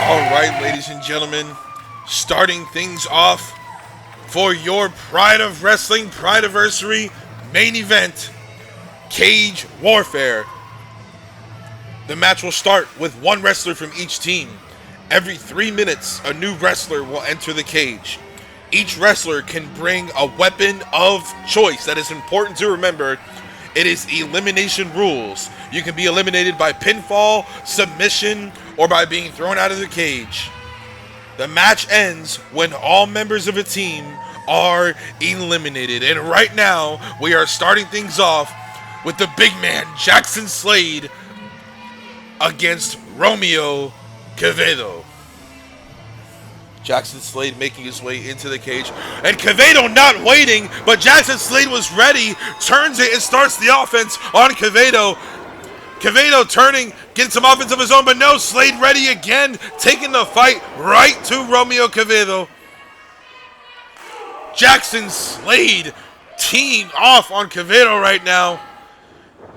Alright, ladies and gentlemen, starting things off for your Pride of Wrestling Prideaversary main event, Cage Warfare. The match will start with one wrestler from each team. Every 3 minutes, a new wrestler will enter the cage. Each wrestler can bring a weapon of choice. That is important to remember. It is elimination rules. You can be eliminated by pinfall, submission, or by being thrown out of the cage. The match ends when all members of a team are eliminated. And right now, we are starting things off with the big man, Jaxon Slade, against Romeo Quevedo. Jaxon Slade making his way into the cage. And Quevedo not waiting, but Jaxon Slade was ready. Turns it and starts the offense on Quevedo. Quevedo turning, getting some offense of his own, but no, Slade ready again, taking the fight right to Romeo Quevedo. Jaxon Slade teeing off on Quevedo right now.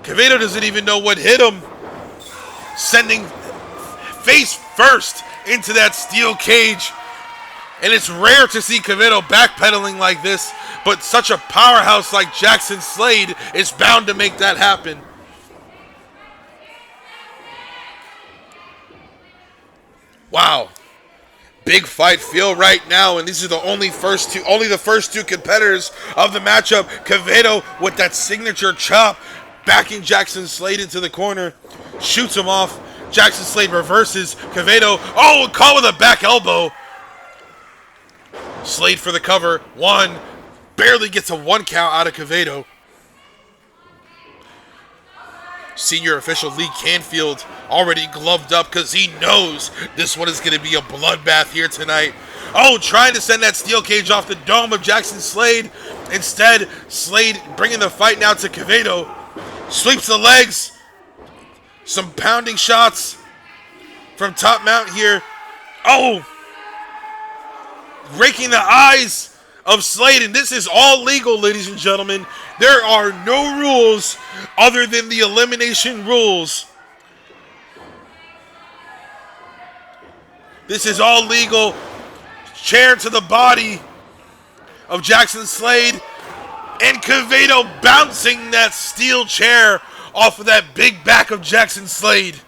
Quevedo doesn't even know what hit him. Sending face first into that steel cage. And it's rare to see Quevedo backpedaling like this, but such a powerhouse like Jaxon Slade is bound to make that happen. Wow. Big fight feel right now, and these are only the first two competitors of the matchup. Quevedo with that signature chop, backing Jaxon Slade into the corner, shoots him off. Jaxon Slade reverses. Quevedo, caught with a back elbow. Slade for the cover. One. Barely gets a 1 count out of Quevedo. Senior official Lee Canfield already gloved up because he knows this one is going to be a bloodbath here tonight. Trying to send that steel cage off the dome of Jaxon Slade. Instead, Slade bringing the fight now to Quevedo. Sweeps the legs. Some pounding shots from top mount here. Raking the eyes of Slade, and this is all legal, ladies and gentlemen. There are no rules other than the elimination rules. This is all legal. Chair to the body of Jaxon Slade, and Quevedo bouncing that steel chair off of that big back of Jaxon Slade.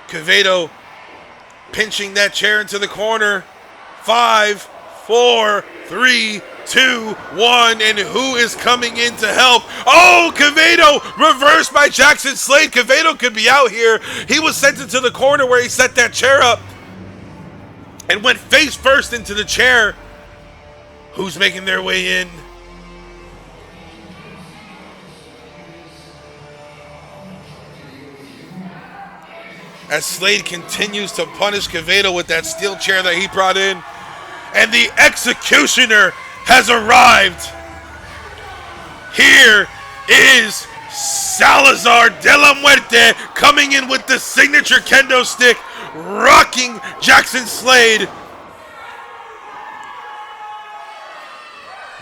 Quevedo pinching that chair into the corner. 5, 4, 3, 2, 1, and who is coming in to help? Quevedo reversed by Jaxon Slade. Quevedo could be out here. He was sent into the corner where he set that chair up and went face first into the chair. Who's making their way in? As Slade continues to punish Quevedo with that steel chair that he brought in. And the executioner has arrived. Here is Salazar de la Muerte coming in with the signature kendo stick, rocking Jaxon Slade.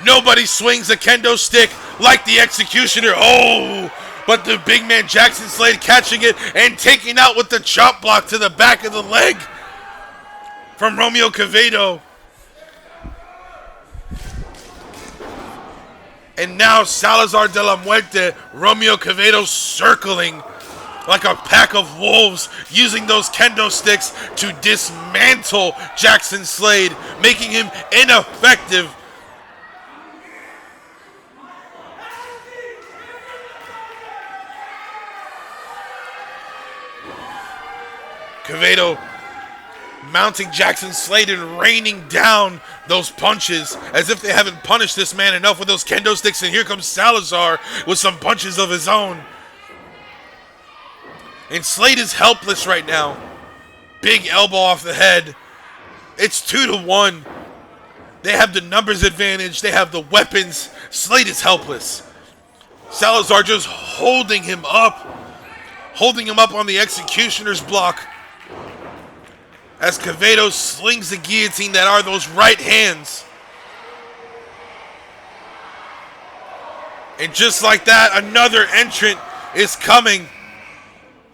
Nobody swings a kendo stick like the executioner. But the big man Jaxon Slade catching it and taking out with the chop block to the back of the leg from Romeo Quevedo. And now Salazar de la Muerte, Romeo Quevedo circling like a pack of wolves, using those kendo sticks to dismantle Jaxon Slade, making him ineffective. Quevedo mounting Jaxon Slade and raining down those punches as if they haven't punished this man enough with those kendo sticks. And here comes Salazar with some punches of his own. And Slade is helpless right now. Big elbow off the head. It's 2-1. They have the numbers advantage. They have the weapons. Slade is helpless. Salazar just holding him up on the executioner's block. As Quevedo slings the guillotine that are those right hands. And just like that, another entrant is coming.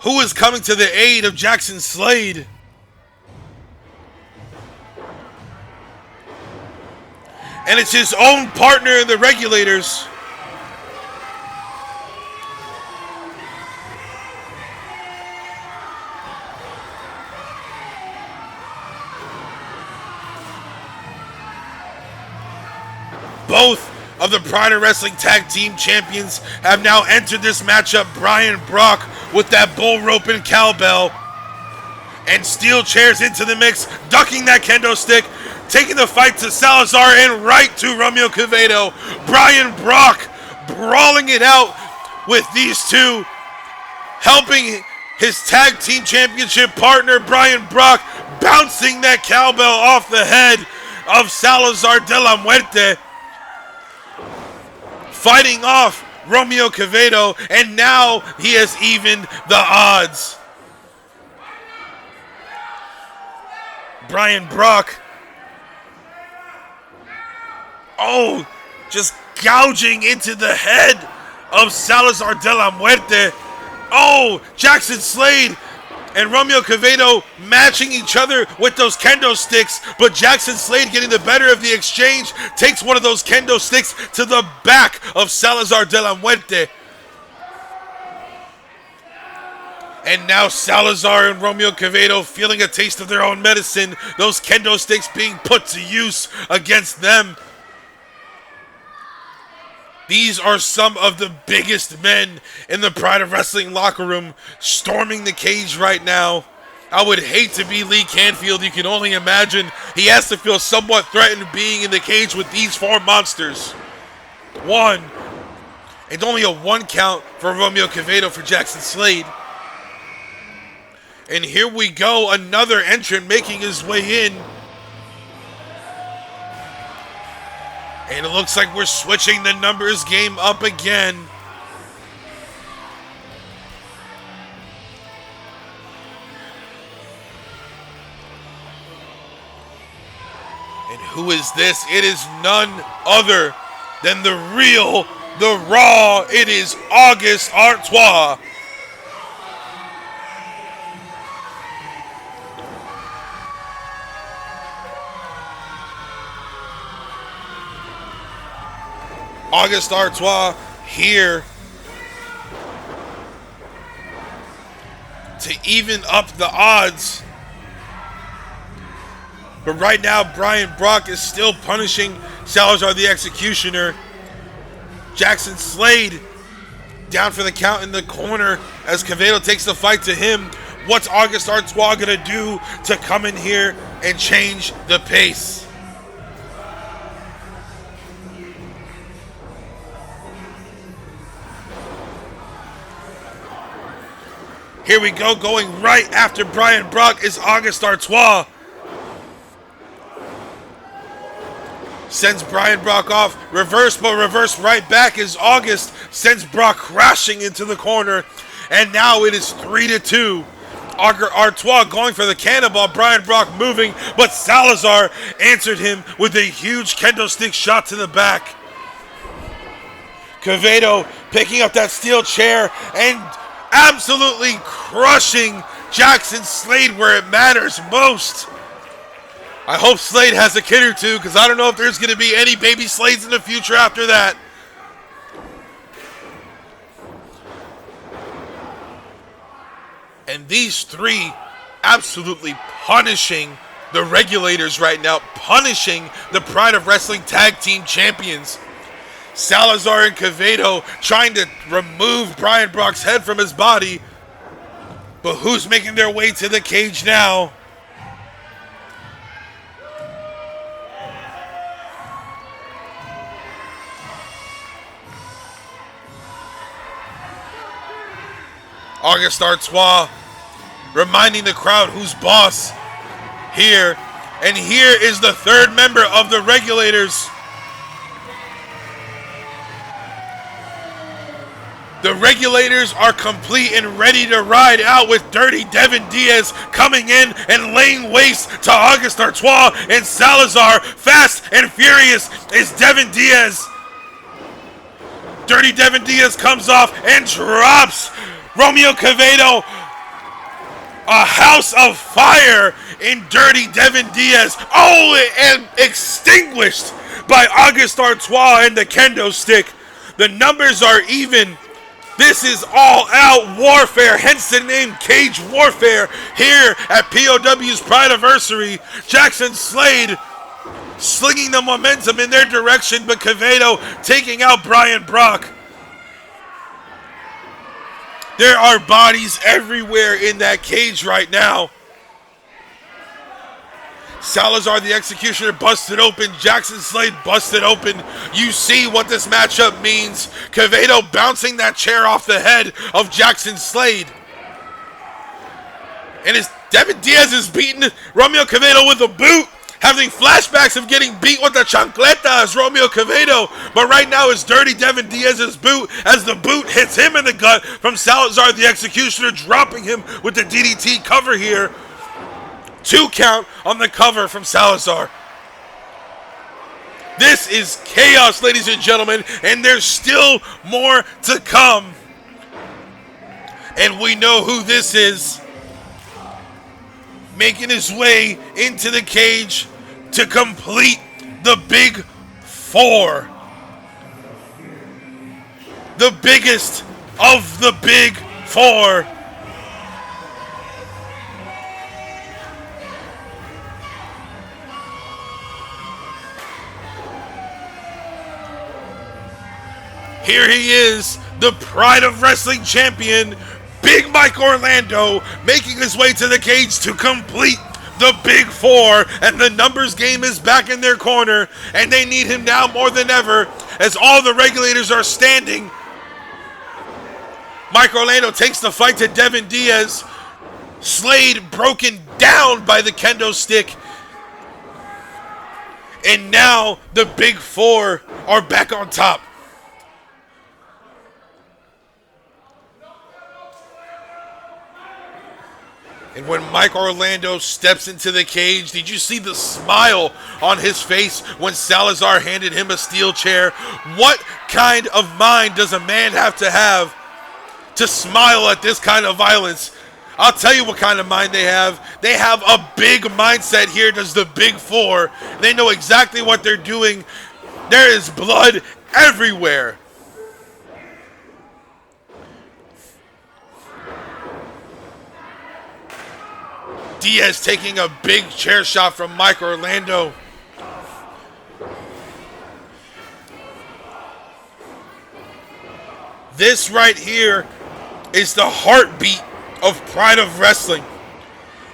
Who is coming to the aid of Jaxon Slade? And it's his own partner in the Regulators. Both of the Pride of Wrestling Tag Team Champions have now entered this matchup. Brian Brock with that bull rope and cowbell. And steel chairs into the mix, ducking that kendo stick, taking the fight to Salazar and right to Romeo Quevedo. Brian Brock brawling it out with these two, helping his tag team championship partner, Brian Brock, bouncing that cowbell off the head of Salazar de la Muerte, fighting off Romeo Quevedo, and now he has evened the odds. Brian Brock, just gouging into the head of Salazar de la Muerte. Jaxon Slade and Romeo Quevedo matching each other with those kendo sticks, but Jaxon Slade getting the better of the exchange, takes one of those kendo sticks to the back of Salazar de la Muerte. And now Salazar and Romeo Quevedo feeling a taste of their own medicine, those kendo sticks being put to use against them. These are some of the biggest men in the Pride of Wrestling locker room storming the cage right now. I would hate to be Lee Canfield. You can only imagine he has to feel somewhat threatened being in the cage with these four monsters. One. And only a one count for Romeo Quevedo for Jaxon Slade. And here we go, another entrant making his way in. And it looks like we're switching the numbers game up again. And who is this? It is none other than the real, the raw. It is August Artois. August Artois here to even up the odds. But right now, Brian Brock is still punishing Salazar the Executioner. Jaxon Slade down for the count in the corner as Quevedo takes the fight to him. What's August Artois going to do to come in here and change the pace? Here we go, going right after Brian Brock is August Artois. Sends Brian Brock off, reverse, but reverse right back is August. Sends Brock crashing into the corner. And now it is 3-2. Artois going for the cannonball, Brian Brock moving, but Salazar answered him with a huge kendo stick shot to the back. Quevedo picking up that steel chair and absolutely crushing Jaxon Slade where it matters most. I hope Slade has a kid or two, because I don't know if there's going to be any baby Slades in the future after that. And these three absolutely punishing the Regulators right now, punishing the Pride of Wrestling Tag Team Champions. Salazar and Quevedo trying to remove Brian Brock's head from his body. But who's making their way to the cage now? August Artois reminding the crowd who's boss here. And here is the third member of the Regulators. The Regulators are complete and ready to ride out with Dirty Devin Diaz coming in and laying waste to August Artois and Salazar. Fast and furious is Devin Diaz. Dirty Devin Diaz comes off and drops Romeo Quevedo A house of fire in Dirty Devin Diaz. Oh, and extinguished by August Artois and the kendo stick. The numbers are even. This is all out warfare, hence the name Cage Warfare here at POW's Prideaversary. Jaxon, Slade slinging the momentum in their direction, but Quevedo taking out Brian Brock. There are bodies everywhere in that cage right now. Salazar, the Executioner, busted open. Jaxon, Slade busted open. You see what this matchup means. Quevedo bouncing that chair off the head of Jaxon, Slade. And as Devin Diaz is beating Romeo Quevedo with a boot, having flashbacks of getting beat with the chancleta as Romeo Quevedo. But right now it's Dirty Devin Diaz's boot as the boot hits him in the gut from Salazar, the Executioner, dropping him with the DDT cover here. 2 count on the cover from Salazar. This is chaos, ladies and gentlemen, and there's still more to come. And we know who this is. Making his way into the cage to complete the Big Four. The biggest of the Big Four. Here he is, the Pride of Wrestling champion, Big Mike Orlando, making his way to the cage to complete the Big Four. And the numbers game is back in their corner, and they need him now more than ever as all the regulators are standing. Mike Orlando takes the fight to Devin Diaz. Slade broken down by the kendo stick. And now the Big Four are back on top. And when Mike Orlando steps into the cage, did you see the smile on his face when Salazar handed him a steel chair? What kind of mind does a man have to smile at this kind of violence? I'll tell you what kind of mind they have. They have a big mindset here, does the Big Four. They know exactly what they're doing. There is blood everywhere. Diaz taking a big chair shot from Mike Orlando. This right here is the heartbeat of Pride of Wrestling.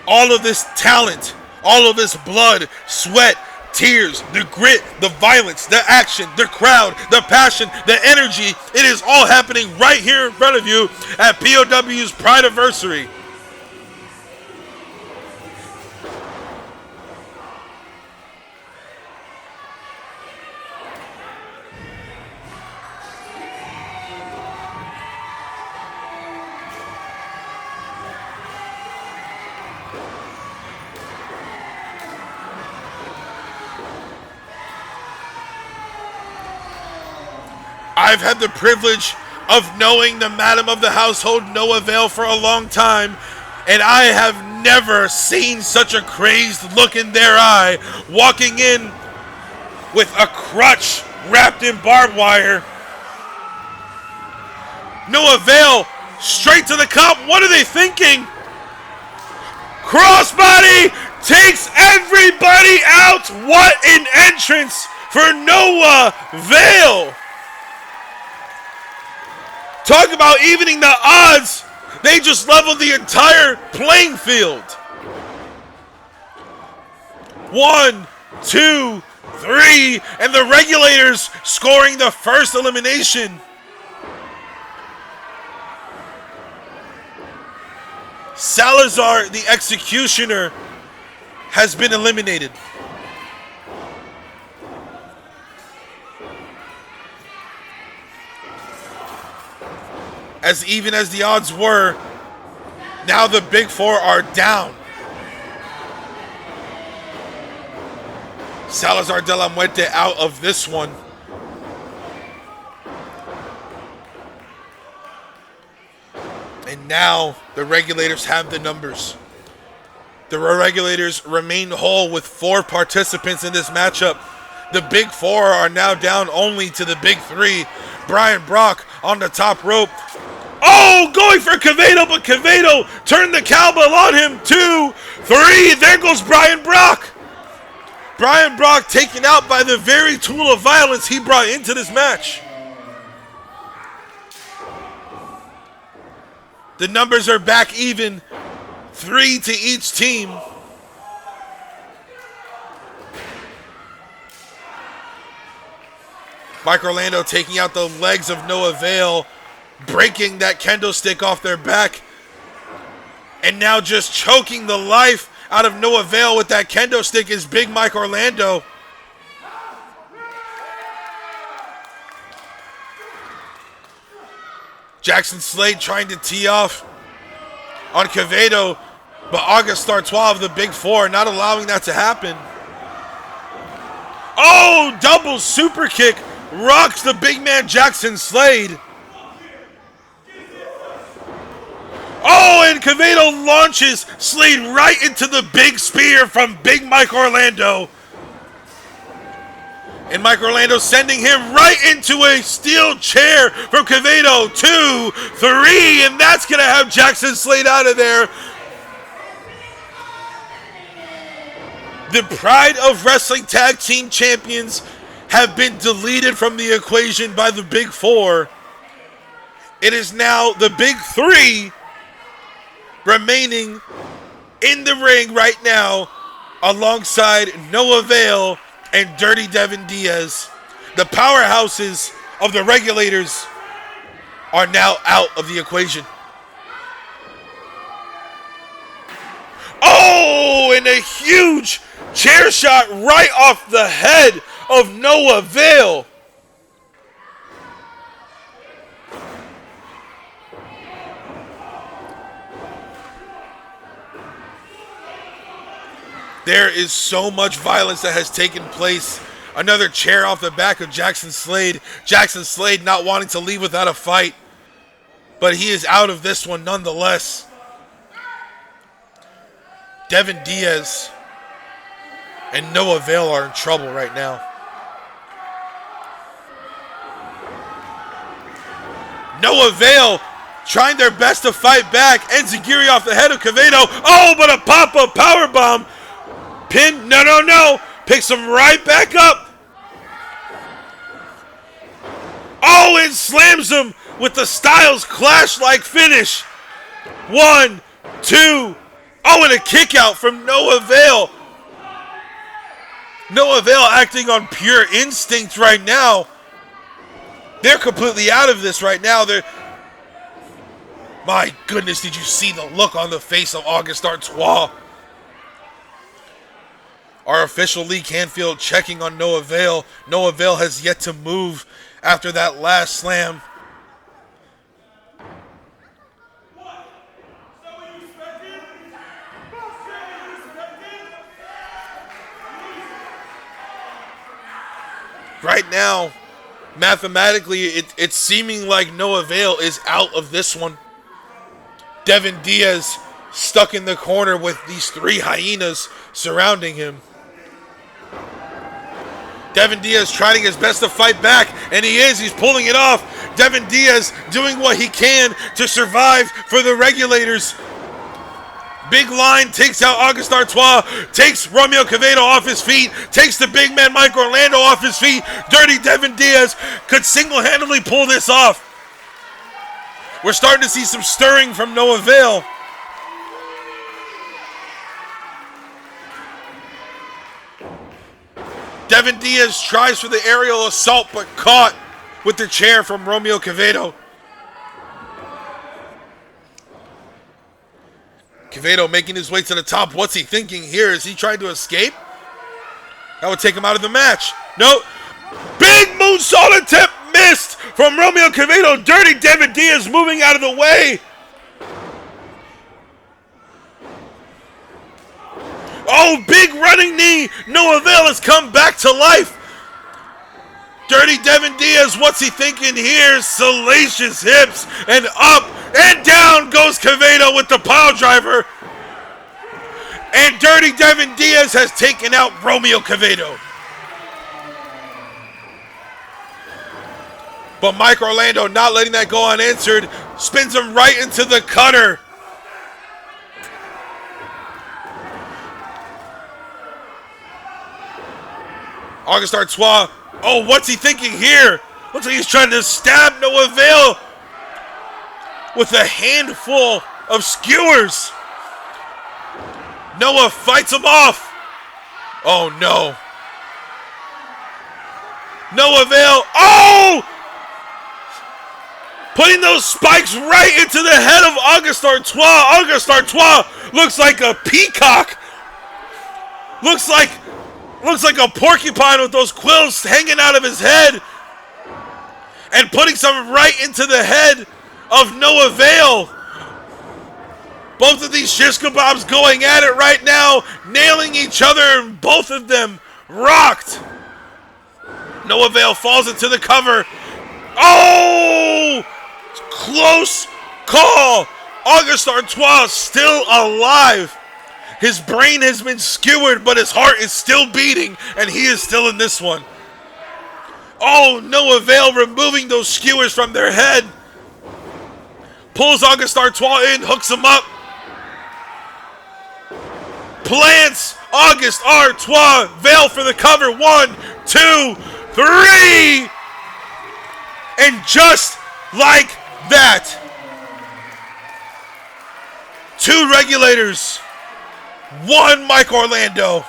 All of this talent, all of this blood, sweat, tears, the grit, the violence, the action, the crowd, the passion, the energy. It is all happening right here in front of you at POW's Prideaversary. I've had the privilege of knowing the madam of the household, Noah Vale, for a long time, and I have never seen such a crazed look in their eye, walking in with a crutch wrapped in barbed wire. Noah Vale straight to the cop. What are they thinking? Crossbody takes everybody out. What an entrance for Noah Vale. Talk about evening the odds. They just leveled the entire playing field. 1, 2, 3, and the regulators scoring the first elimination. Salazar, the Executioner, has been eliminated. As even as the odds were, now the Big Four are down. Salazar de la Muerte out of this one. And now the Regulators have the numbers. The Regulators remain whole with 4 participants in this matchup. The Big 4 are now down only to the Big 3. Brian Brock on the top rope. Oh, going for Quevedo, but Quevedo turned the cowbell on him. 2, 3, there goes Brian Brock. Brian Brock taken out by the very tool of violence he brought into this match. The numbers are back even, 3 to each team. Mike Orlando taking out the legs of Noah Vale, breaking that kendo stick off their back, and now just choking the life out of Noah Vale with that kendo stick is Big Mike Orlando. Jaxon Slade trying to tee off on Quevedo, but August Artois of the Big 4 not allowing that to happen. Oh, double super kick rocks the big man Jaxon Slade. Oh, and Quevedo launches Slade right into the big spear from Big Mike Orlando. And Mike Orlando sending him right into a steel chair from Quevedo. 2, 3, and that's going to have Jaxon Slade out of there. The Pride of Wrestling Tag Team Champions have been deleted from the equation by the Big 4. It is now the Big 3 remaining in the ring right now alongside Noah Vale and Dirty Devin Diaz. The powerhouses of the Regulators are now out of the equation. Oh, and a huge chair shot right off the head of Noah Vale. There is so much violence that has taken place. Another chair off the back of Jaxon Slade. Jaxon Slade not wanting to leave without a fight, but he is out of this one nonetheless. Devin Diaz and Noah Vale are in trouble right now. Noah Vale trying their best to fight back. Enziguri off the head of Quevedo. Oh, but a pop-up powerbomb. Pin, no. Picks him right back up. Oh, and slams him with the Styles Clash-like finish. 1, 2. Oh, and a kick out from Noah Vale. Noah Vale acting on pure instinct right now. They're completely out of this right now. My goodness, did you see the look on the face of August Artois? Our official Lee Canfield checking on Noah Vale. Noah Vale has yet to move after that last slam. Right now, mathematically, it's seeming like Noah Vale is out of this one. Devin Diaz stuck in the corner with these 3 hyenas surrounding him. Devin Diaz trying his best to fight back, and he's pulling it off. Devin Diaz doing what he can to survive for the Regulators. Big line takes out August Artois, takes Romeo Quevedo off his feet, takes the big man Mike Orlando off his feet. Dirty Devin Diaz could single-handedly pull this off. We're starting to see some stirring from Noah Vale. Devin Diaz tries for the aerial assault, but caught with the chair from Romeo Quevedo. Quevedo making his way to the top. What's he thinking here? Is he trying to escape? That would take him out of the match. No. Big moonsault attempt missed from Romeo Quevedo. Dirty Devin Diaz moving out of the way. Oh, big running knee. Noah Vale has come back to life. Dirty Devin Diaz, what's he thinking here? Salacious hips and up And down goes Quevedo with the pile driver. And Dirty Devin Diaz has taken out Romeo Quevedo. But Mike Orlando, not letting that go unanswered, spins him right into the cutter. August Artois, oh, what's he thinking here? Looks like he's trying to stab no avail with a handful of skewers. Noah fights him off. Oh, no. No avail. Oh! Putting those spikes right into the head of August Artois. August Artois looks like a peacock. Looks like a porcupine with those quills hanging out of his head. And putting some right into the head of no avail. Both of these shish kebabs going at it right now, nailing each other, and both of them rocked. No avail falls into the cover. Oh! Close call. August Artois still alive. His brain has been skewered, but his heart is still beating, and he is still in this one. Oh, no avail removing those skewers from their head. Pulls August Artois in, hooks him up. Plants August Artois. Veil for the cover. 1, 2, 3. And just like that, 2 regulators, 1 Mike Orlando.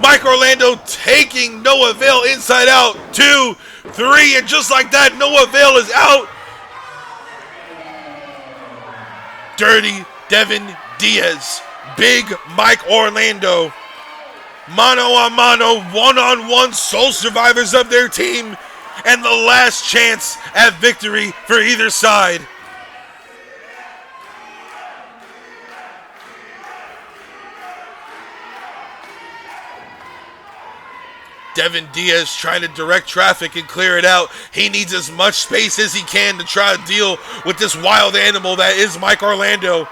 Mike Orlando taking no avail inside out. 2, 3, and just like that, no avail is out. Dirty Devin Diaz, Big Mike Orlando, mano a mano, one-on-one sole survivors of their team, and the last chance at victory for either side. Devin Diaz trying to direct traffic and clear it out. He needs as much space as he can to try to deal with this wild animal that is Mike Orlando.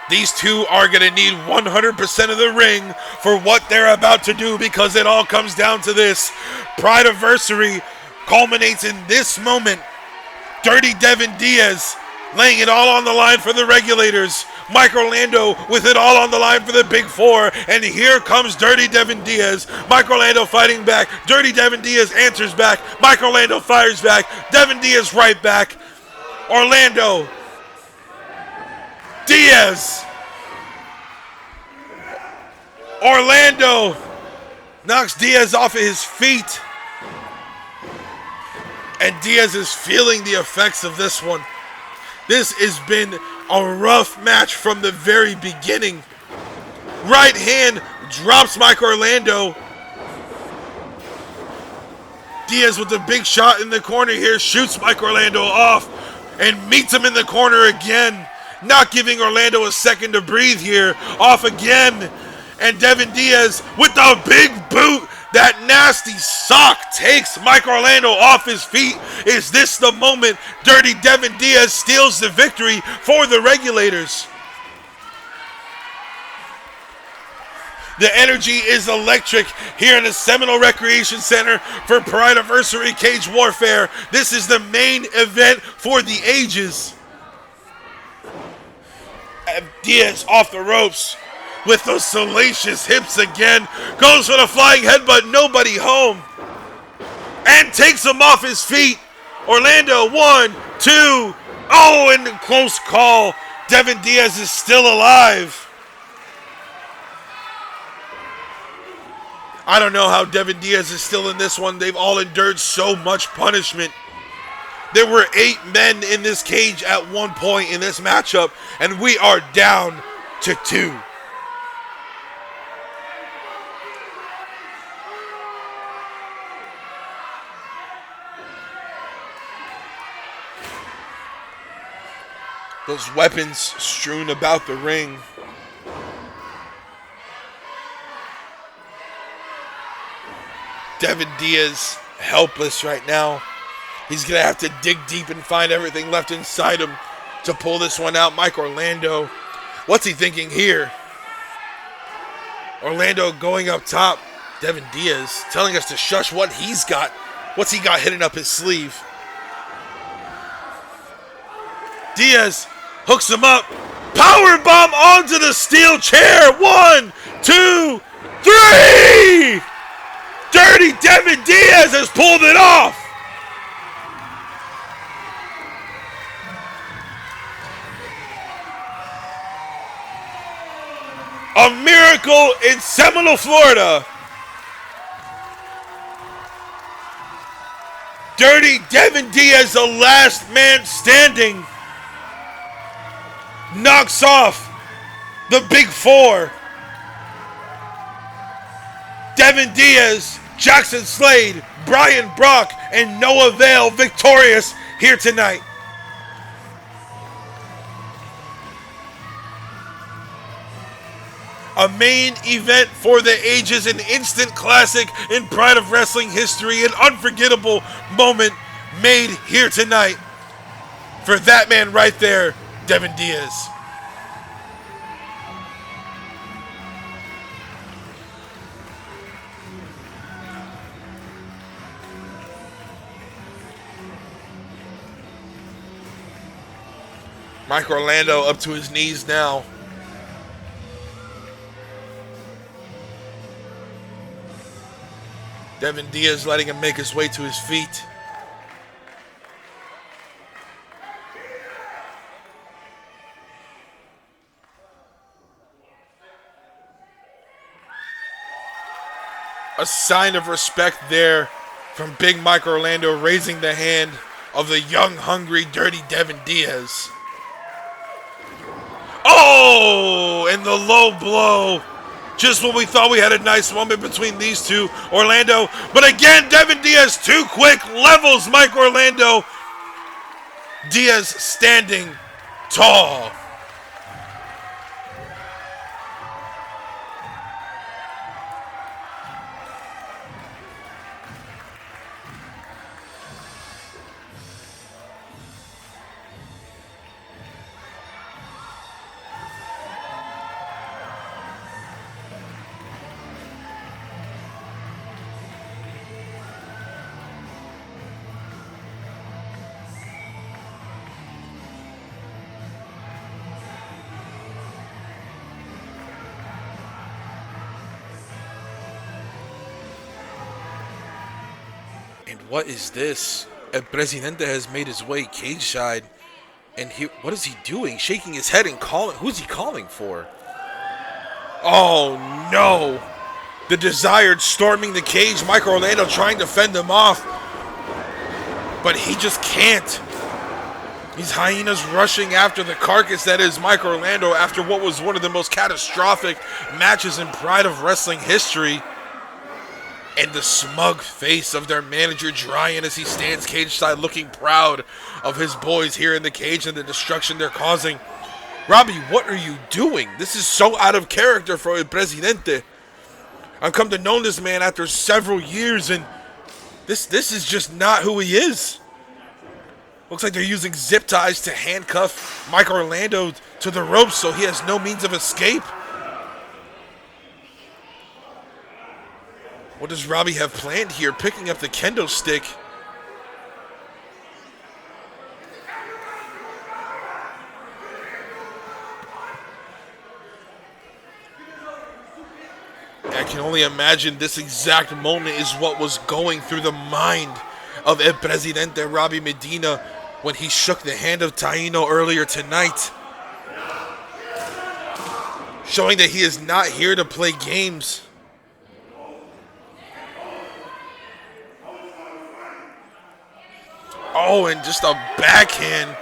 These two are going to need 100% of the ring for what they're about to do, because it all comes down to this. Prideaversary culminates in this moment. Dirty Devin Diaz laying it all on the line for the regulators. Mike Orlando with it all on the line for the Big Four. And here comes Dirty Devin Diaz. Mike Orlando fighting back. Dirty Devin Diaz answers back. Mike Orlando fires back. Devin Diaz right back. Orlando. Diaz. Orlando knocks Diaz off of his feet. And Diaz is feeling the effects of this one. This has been a rough match from the very beginning. Right hand drops Mike Orlando. Diaz with a big shot in the corner here shoots Mike Orlando off and meets him in the corner again. Not giving Orlando a second to breathe here. Off again. And Devin Diaz with the big boot. That nasty sock takes Mike Orlando off his feet. Is this the moment Dirty Devin Diaz steals the victory for the regulators? The energy is electric here in the Seminole Recreation Center for Prideaversary Cage Warfare. This is the main event for the ages. Diaz off the ropes with those salacious hips again. Goes for the flying headbutt, nobody home. And takes him off his feet. Orlando, 1, 2. Oh, and close call. Devin Diaz is still alive. I don't know how Devin Diaz is still in this one. They've all endured so much punishment. There were 8 men in this cage at one point in this matchup, and we are down to 2. Those weapons strewn about the ring. Devin Diaz helpless right now. He's going to have to dig deep and find everything left inside him to pull this one out. Mike Orlando, what's he thinking here? Orlando going up top. Devin Diaz telling us to shush what he's got. What's he got hidden up his sleeve? Diaz hooks him up. Power bomb onto the steel chair. 1, 2, 3. Dirty Devin Diaz has pulled it off. A miracle in Seminole, Florida. Dirty Devin Diaz, the last man standing, knocks off the Big Four. Devin Diaz, Jaxon, Slade, Brian Brock, and Noah Vale victorious here tonight. A main event for the ages, an instant classic in Pride of Wrestling history, an unforgettable moment made here tonight for that man right there, Devin Diaz. Mike Orlando up to his knees now. Devin Diaz letting him make his way to his feet. A sign of respect there from Big Mike Orlando, raising the hand of the young, hungry, dirty Devin Diaz. Oh, and the low blow. Just when we thought we had a nice moment between these two, Orlando. But again, Devin Diaz too quick, levels Mike Orlando. Diaz standing tall. And what is this? El Presidente has made his way cage side. And what is he doing? Shaking his head and calling. Who's he calling for? Oh no. The Desired storming the cage. Mike Orlando trying to fend them off. But he just can't. These hyenas rushing after the carcass that is Mike Orlando after what was one of the most catastrophic matches in Pride of Wrestling history. And the smug face of their manager drying as he stands cage side looking proud of his boys here in the cage and the destruction they're causing. Robbie, what are you doing? This is so out of character for El Presidente. I've come to know this man after several years, and this is just not who he is. Looks like they're using zip ties to handcuff Mike Orlando to the ropes so he has no means of escape. What does Robbie have planned here? Picking up the kendo stick. I can only imagine this exact moment is what was going through the mind of El Presidente Robbie Medina when he shook the hand of Taino earlier tonight. Showing that he is not here to play games. Oh, and just a backhand.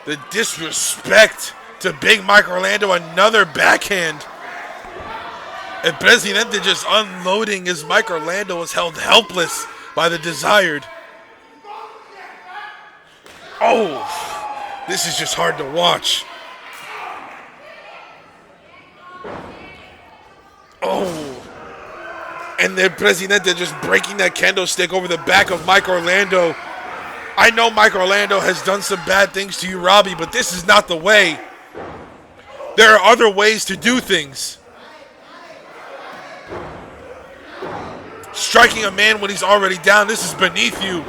The disrespect to Big Mike Orlando. Another backhand. El Presidente just unloading as Mike Orlando is held helpless by the Desired. Oh, this is just hard to watch. Oh, and then El Presidente just breaking that candlestick over the back of Mike Orlando. I know Mike Orlando has done some bad things to you, Robbie, but this is not the way. There are other ways to do things. Striking a man when he's already down, this is beneath you.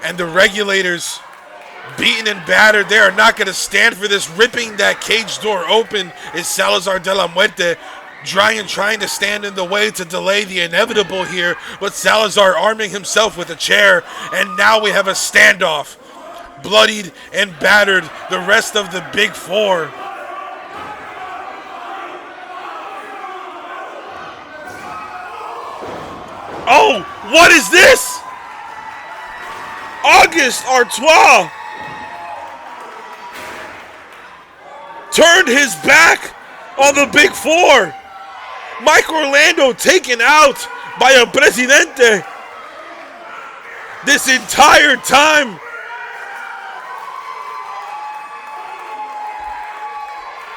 And the regulators, beaten and battered, they are not going to stand for this. Ripping that cage door open is Salazar de la Muerte, trying to stand in the way to delay the inevitable here, but Salazar arming himself with a chair, and now we have a standoff. Bloodied and battered, the rest of the Big Four. Oh, what is this? Auguste Artois turned his back on the Big Four. Mike Orlando taken out by El Presidente. This entire time,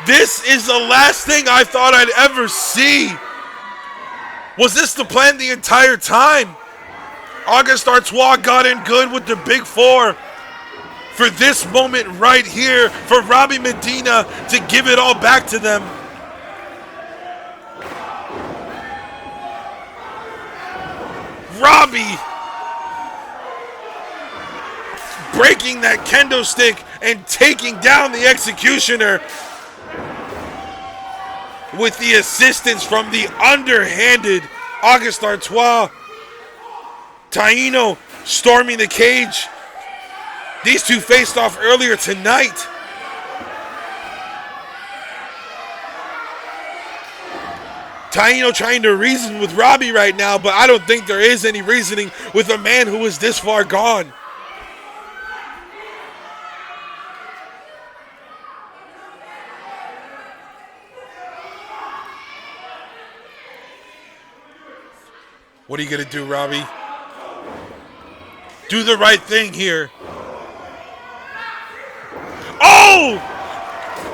this is the last thing I thought I'd ever see. Was this the plan the entire time? Auguste Artois got in good with the Big Four for this moment right here, for Robbie Medina to give it all back to them. Robbie breaking that kendo stick and taking down the executioner with the assistance from the underhanded Auguste Artois. Taino storming the cage. These two faced off earlier tonight. Taino trying to reason with Robbie right now, but I don't think there is any reasoning with a man who is this far gone. What are you going to do, Robbie? Do the right thing here. Oh!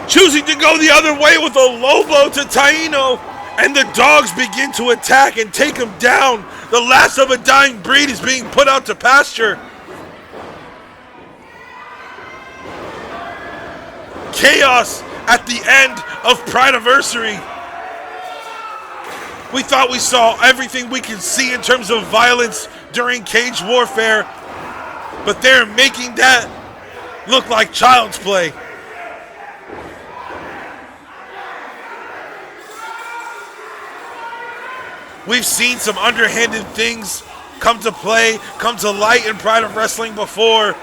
Choosing to go the other way with a low blow to Taino. And the dogs begin to attack and take him down. The last of a dying breed is being put out to pasture. Chaos at the end of Prideaversary. We thought we saw everything we can see in terms of violence during cage warfare, but they're making that look like child's play. We've seen some underhanded things come to play, come to light in Pride of Wrestling before,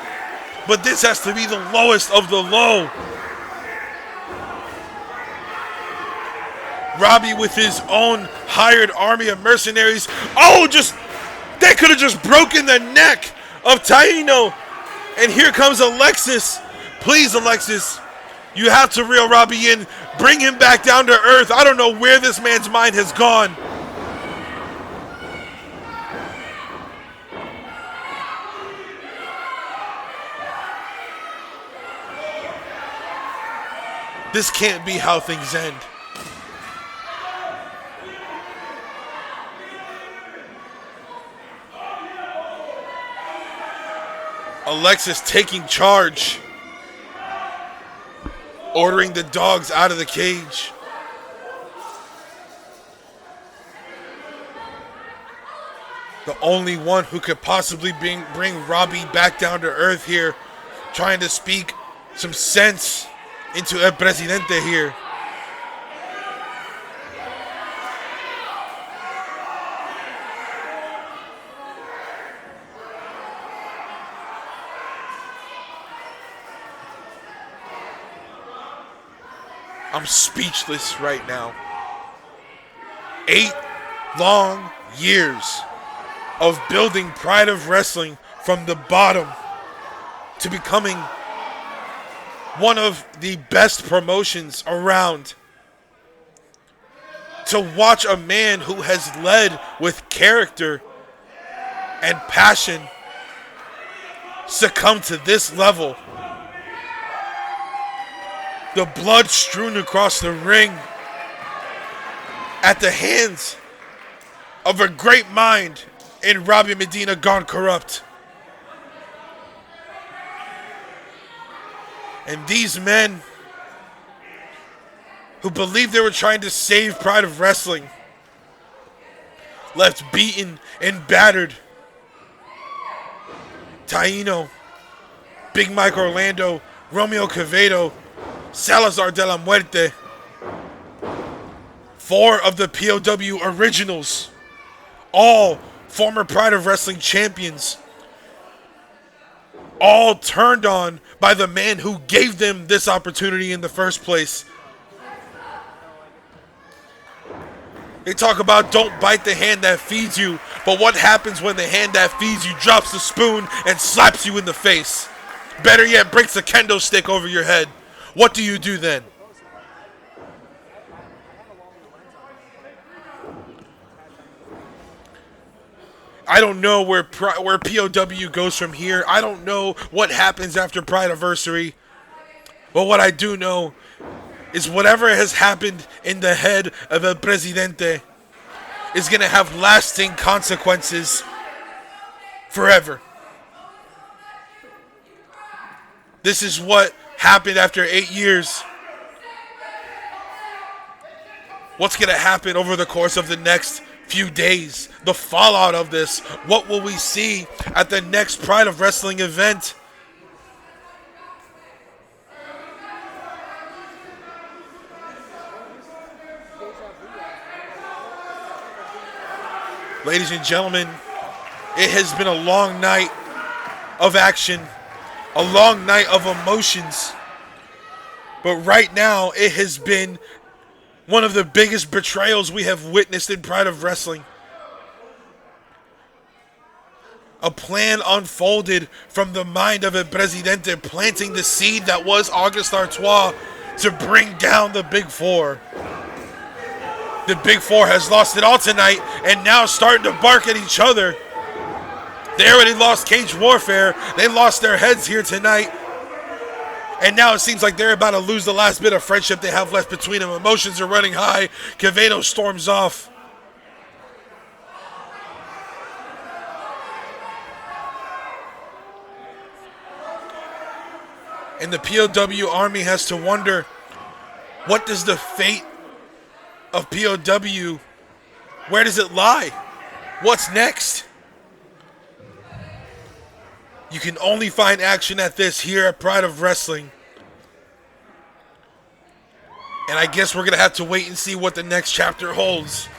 but this has to be the lowest of the low. Robbie with his own hired army of mercenaries. Oh, they could have just broken the neck of Taino. And here comes Alexis. Please, Alexis, you have to reel Robbie in. Bring him back down to earth. I don't know where this man's mind has gone. This can't be how things end. Alexis taking charge, ordering the dogs out of the cage. The only one who could possibly bring Robbie back down to earth here, trying to speak some sense into El Presidente here. I'm speechless right now. 8 long years of building Pride of Wrestling from the bottom to becoming one of the best promotions around. To watch a man who has led with character and passion succumb to this level. The blood strewn across the ring. at the hands of a great mind in Robbie Medina gone corrupt. And these men who believed they were trying to save Pride of Wrestling left beaten and battered. Taino, Big Mike Orlando, Romeo Quevedo, Salazar de la Muerte. 4 of the POW originals, all former Pride of Wrestling champions, all turned on by the man who gave them this opportunity in the first place. They talk about don't bite the hand that feeds you, but what happens when the hand that feeds you drops the spoon and slaps you in the face? Better yet, breaks a kendo stick over your head. What do you do then? I don't know where POW goes from here. I don't know what happens after Prideaversary. But what I do know is whatever has happened in the head of El Presidente is going to have lasting consequences forever. This is what happened after 8 years. What's going to happen over the course of the next few days? The fallout of this. What will we see at the next Pride of Wrestling event? Ladies and gentlemen, it has been a long night of action, a long night of emotions. But right now, it has been one of the biggest betrayals we have witnessed in Pride of Wrestling. A plan unfolded from the mind of El Presidente, planting the seed that was August Artois to bring down the Big Four. The Big Four has lost it all tonight and now starting to bark at each other. They already lost Cage Warfare. They lost their heads here tonight. And now it seems like they're about to lose the last bit of friendship they have left between them. Emotions are running high. Quevedo storms off. And the POW army has to wonder, what does the fate of POW, where does it lie? What's next? You can only find action at this here at Pride of Wrestling. And I guess we're going to have to wait and see what the next chapter holds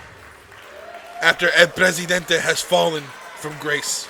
after El Presidente has fallen from grace.